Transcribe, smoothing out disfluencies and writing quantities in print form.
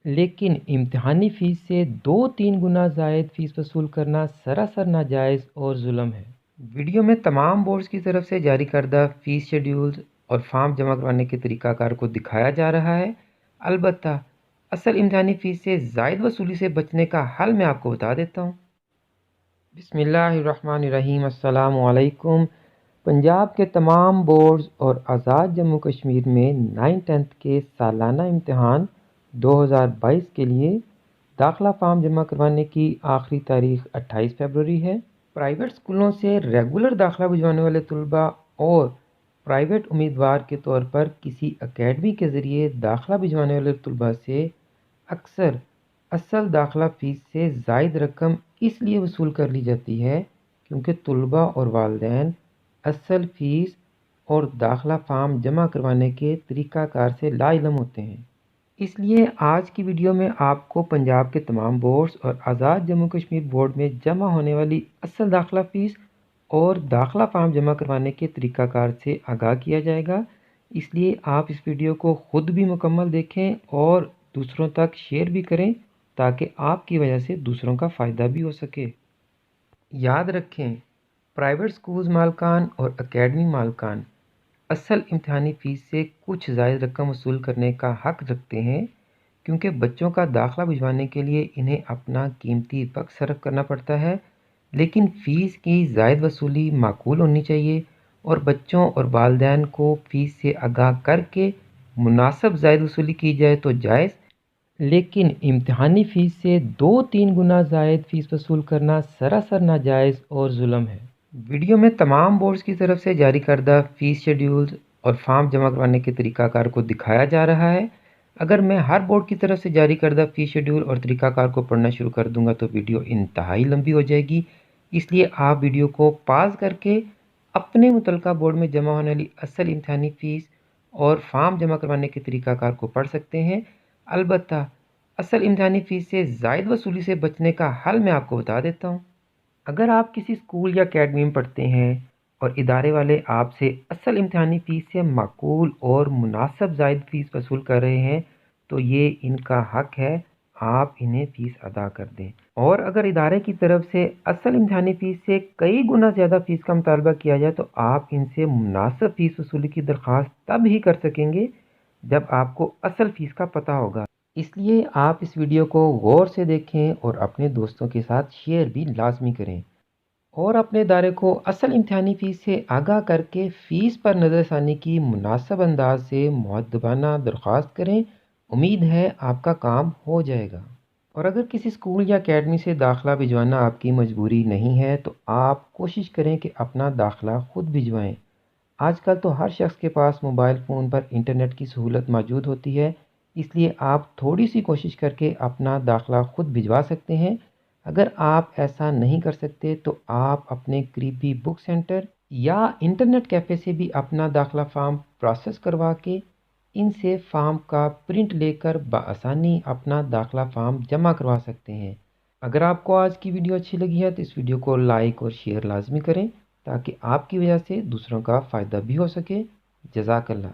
लेकिन इम्तिहानी फ़ीस से 2-3 गुना ज़ायद फ़ीस वसूल करना सरासर नाजायज़ और जुल्म है। वीडियो में तमाम बोर्ड्स की तरफ से जारी करदा फ़ीस शेड्यूल्स और फॉर्म जमा करवाने के तरीक़ाकार को दिखाया जा रहा है। अलबत्ता असल इम्तिहानी फ़ीस से ज़ायद वसूली से बचने का हल मैं आपको बता देता हूँ। बिस्मिल्लाहिर्रहमानिर्रहीम, अस्सलामु अलैकुम। पंजाब के तमाम बोर्ड्स और आज़ाद जम्मू कश्मीर में 9th-10th के सालाना इम्तिहान 2022 के लिए दाखिला फ़ार्म जमा करवाने की आखिरी तारीख 28 फरवरी है। प्राइवेट स्कूलों से रेगुलर दाखिला भिजवाने वाले तलबा और प्राइवेट उम्मीदवार के तौर पर किसी अकेडमी के ज़रिए दाखिला भिजवाने वाले तलबा से अक्सर असल दाखिला फ़ीस से ज़ायद रकम इसलिए वसूल कर ली जाती है क्योंकि तलबा और वालिदैन असल फ़ीस और दाखिला फ़ार्म जमा करवाने के तरीक़ाकार से लाइलम होते हैं। इसलिए आज की वीडियो में आपको पंजाब के तमाम बोर्ड्स और आज़ाद जम्मू कश्मीर बोर्ड में जमा होने वाली असल दाखिला फ़ीस और दाखिला फ़ार्म जमा करवाने के तरीक़ाकार से आगाह किया जाएगा। इसलिए आप इस वीडियो को ख़ुद भी मुकम्मल देखें और दूसरों तक शेयर भी करें ताकि आपकी वजह से दूसरों का फ़ायदा भी हो सके। याद रखें, प्राइवेट स्कूल्स मालकान और अकेडमी मालकान असल इम्तिहानी फ़ीस से कुछ ज़ायद रकम वसूल करने का हक़ रखते हैं क्योंकि बच्चों का दाखिला भिजवाने के लिए इन्हें अपना कीमती वक्त सर्फ करना पड़ता है। लेकिन फ़ीस की ज़ायद वसूली माकूल होनी चाहिए और बच्चों और वालिदैन को फ़ीस से आगाह करके मुनासिब ज़ायद वसूली की जाए तो जायज़, लेकिन इम्तिहानी फ़ीस से 2-3 गुना ज़ायद फ़ीस वसूल करना सरासर नाजायज़ और जुल्म है। वीडियो में तमाम बोर्ड्स की तरफ से जारी करदा फ़ीस शेड्यूल्स और फॉर्म जमा करवाने के तरीक़ाकार को दिखाया जा रहा है। अगर मैं हर बोर्ड की तरफ से जारी करदा फ़ीस शेड्यूल और तरीक़ाकार को पढ़ना शुरू कर दूंगा तो वीडियो इंतहाई लंबी हो जाएगी। इसलिए आप वीडियो को पॉज करके अपने मुतलका बोर्ड में जमा होने वाली असल इम्तिहानी फ़ीस और फॉर्म जमा करवाने के तरीक़ाकार को पढ़ सकते हैं। अलबत्ता असल इम्तिहानी फ़ीस से ज़ायद वसूली से बचने का हल मैं आपको बता देता हूँ। अगर आप किसी स्कूल या अकेडमी में पढ़ते हैं और इदारे वाले आपसे असल इम्तिहानी फ़ीस से माकूल और मुनासिब ज़ायद फ़ीस वसूल कर रहे हैं तो ये इनका हक़ है, आप इन्हें फ़ीस अदा कर दें। और अगर इदारे की तरफ से असल इम्तिहानी फ़ीस से कई गुना ज़्यादा फ़ीस का मुतालबा किया जाए तो आप इनसे मुनासिब फ़ीस वसूली की दरख्वास्त तब ही कर सकेंगे जब आपको असल फ़ीस का पता होगा। इसलिए आप इस वीडियो को गौर से देखें और अपने दोस्तों के साथ शेयर भी लाजमी करें और अपने इदारे को असल इम्तिहानी फ़ीस से आगाह करके फ़ीस पर नज़रसानी की मुनासिब अंदाज से मुअद्दबाना दरख्वास्त करें। उम्मीद है आपका काम हो जाएगा। और अगर किसी स्कूल या अकेडमी से दाखिला भिजवाना आपकी मजबूरी नहीं है तो आप कोशिश करें कि अपना दाखिला ख़ुद भिजवाएं। आजकल तो हर शख्स के पास मोबाइल फ़ोन पर इंटरनेट की सहूलत मौजूद होती है, इसलिए आप थोड़ी सी कोशिश करके अपना दाखिला ख़ुद भिजवा सकते हैं। अगर आप ऐसा नहीं कर सकते तो आप अपने करीबी बुक सेंटर या इंटरनेट कैफ़े से भी अपना दाखिला फ़ार्म प्रोसेस करवा के इनसे फ़ार्म का प्रिंट लेकर बआसानी अपना दाखिला फ़ार्म जमा करवा सकते हैं। अगर आपको आज की वीडियो अच्छी लगी है तो इस वीडियो को लाइक और शेयर लाजमी करें ताकि आपकी वजह से दूसरों का फ़ायदा भी हो सके। जज़ाकल्लाह।